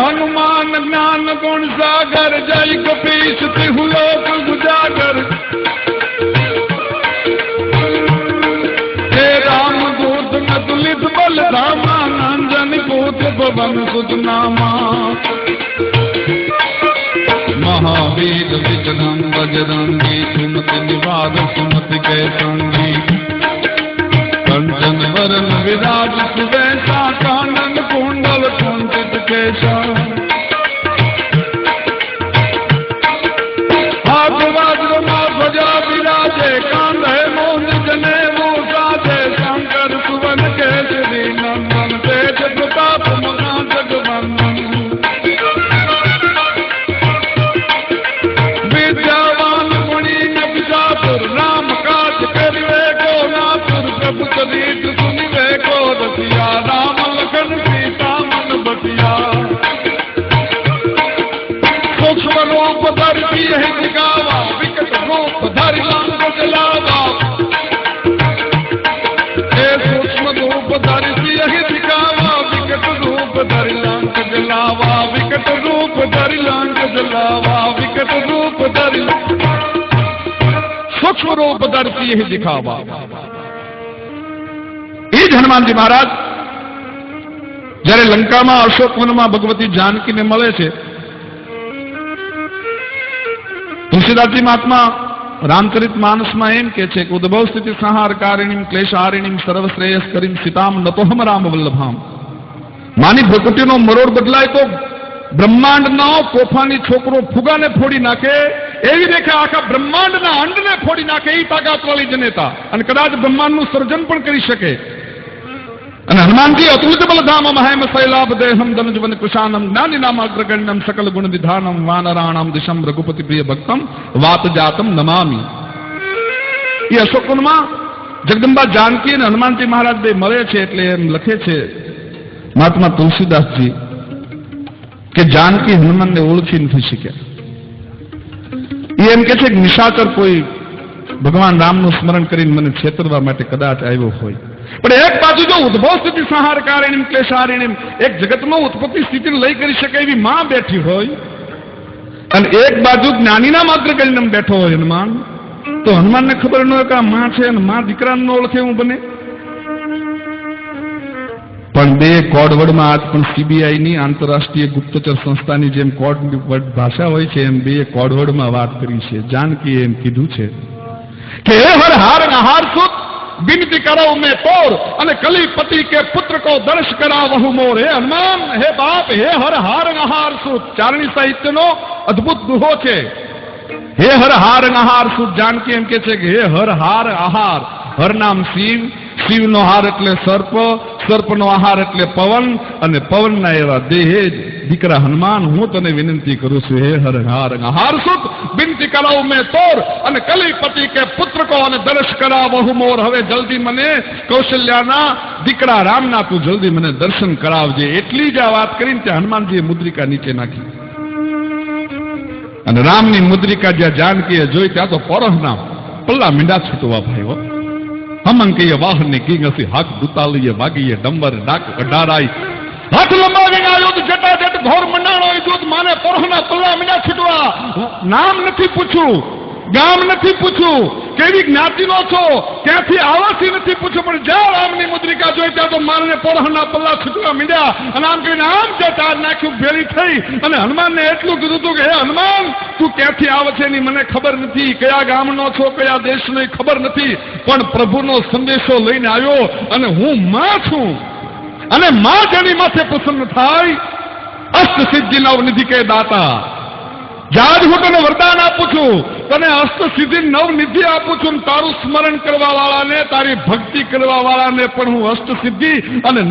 हनुमान ज्ञान गुण सागर जय कपीश तिहु लोक उजागर हे राम दूत नतुलित बल धामा नंजन पूत पवन सुत नामा महावीर विक्रम बजरंगी सुमति निवार सुमति के संगी कंचन वरण विराज सुवेशा कानन कुंडल कुंचित केशा हाथ वज्र ध्वजा विराजे कांधे मोंद जनेऊ साजे शंकर सुवन केसरी नंदन तेज प्रताप महा जगवंदन विद्यावान गुणी नबिजापुर राम काज करिवे को नापुर प्रभु चरित सुनिवे को रसिया राम लखन सीता मन बतिया सूक्ष्म रूप धरि है दिखावा विकट रूप धरि लांग जलावा हे सूक्ष्म रूप धरि है दिखावा विकट रूप धरि लांग जलावा विकट रूप धरि लांग जलावा विकट रूप धरि सूक्ष्म रूप धरि है दिखावा हनुमान जी महाराज जયારે લંકામાં અશોકવનમાં ભગવતી જાનકીને મળે છે તુલસીદાસજી મહાત્મા રામચરિત માનસમાં એમ કે છે કે ઉદ્ભવ સ્થિતિ સંહારકારિણીમ ક્લેશહારિણીમ સર્વશ્રેયસ્કરીમ સીતામ નતોહમ રામ વલ્લભામ માની ભ્રુકુટીનો મરોડ બદલાય તો બ્રહ્માંડનો તોફાની છોકરો ફુગાને ફોડી નાખે એવી રેખા આખા બ્રહ્માંડના અંડને ફોડી નાખે એ તાકાતવાળી જનેતા અને કદાચ બ્રહ્માંડનું સર્જન પણ કરી શકે અને હનુમાનજી અતુલિત બલધામ મહેમ શૈલાભ દેહમ ધનુજવન કુશાનમ જ્ઞાની નામાગ્રગણ્યમ સકલ ગુણ વિધાનમ વાનરાણામ દિશમ રઘુપતિ પ્રિય ભક્તમ વાત જાતમ નમામી એ અશોકવનમાં જગદંબા જાનકી અને હનુમાનજી મહારાજ બે મળે છે એટલે એમ લખે છે મહાત્મા તુલસીદાસજી કે જાનકી હનુમાનને ઓળખી નથી શક્યા એ એમ કે છે કે નિશાચર કોઈ ભગવાન રામનું સ્મરણ કરીને મને છેતરવા માટે કદાચ આવ્યો હોય પણ એક બાજુ જો ઉદ્ભવ સ્થિતિ સંહારકારિણીમ ક્લેશહારિણીમ એક જગતમાં ઉત્પત્તિ સ્થિતિને લઈ કરી શકે એવી માં બેઠી હોય અને એક બાજુ જ્ઞાનીના માત્ર કરીને બેઠો હોય હનુમાન તો હનુમાનને ખબર ન હોય કે આ માં છે અને માં દીકરાને ન ઓળખે એવું બને પણ બે કોડવર્ડમાં આજ પણ સીબીઆઈની આંતરરાષ્ટ્રીય ગુપ્તચર સંસ્થાની જેમ કોડવર્ડ ભાષા હોય છે એમ બે કોડવર્ડમાં વાત કરી છે જાનકીએ એમ કીધું છે કે હે હર હાર નહાર સુત विनती करो मैं तोर અને કલીપતિ કે પુત્ર કો દર્શ કરાવહુ મોર હે હનુમાન હે બાપ હે હર હાર નહાર સુત ચારણી સાહિત્યનો અદ્ભુત દુહો છે હે હર હાર નહાર સુત જાનકી એમ કે છે કે હે હર હાર આહાર હર નામ શિવ શિવનો હાર એટલે સર્પ સર્પનો આહાર એટલે પવન અને પવનના એવા દેહે દીકરા હનુમાન હું તને વિનંતી કરું છું હે હર હાર આહાર સુત વિનતી કરાવ મેં તોર અને કલીપતિ કે પુત્ર કો અને દર્શ કરાવહુ મોર હવે જલ્દી મને કૌશલ્યાના દીકરા રામના તું જલ્દી મને દર્શન કરાવજે એટલી જ આ વાત કરીને ત્યાં હનુમાનજીએ મુદ્રિકા નીચે નાખી અને રામની મુદ્રિકા જ્યાં જાનકીએ જોઈ ત્યાં તો પરહના પલ્લા મીંડા છૂટવા ભાઈઓ હમંકીય વાહનની કિંગસી હાક દુતાલીએ વાગીએ ડંબર ડાક અડારાઈ હાથ લંબાવીને આયોદ જટાજટ ઘોર મંડાણો દૂધ માને પરહના પલ્લા મીંડા છૂટવા નામ નથી પૂછ્યું ગામ નથી પૂછ્યું કેવી જ્ઞાતિનો છો ક્યાંથી આવાથી નથી પૂછ્યું પણ જ્યાં રામની મુદ્રિકા જોઈ ત્યાં તો મારને પરહના પલ્લા છૂટવા મીંડ્યા અને આમ કહીને આમ જે તાર નાખ્યું ભેળી થઈ અને હનુમાનને એટલું કીધું હતું કે હે હનુમાન તું ક્યાંથી આવે છે એની મને ખબર નથી કયા ગામનો છો કયા દેશનો ખબર નથી પણ પ્રભુનો સંદેશો લઈને આવ્યો અને હું માં છું અને માં જેની માથે પ્રસન્ન થાય અષ્ટ સિદ્ધિ નવનિધિ કે દાતા જાજ હું તને વરદાન આપું છું તને અષ્ટ સિદ્ધિ નવનિધિ આપું છું તારું સ્મરણ કરવા વાળાને તારી ભક્તિ કરવા વાળાને પણ હું અષ્ટ સિદ્ધિ અને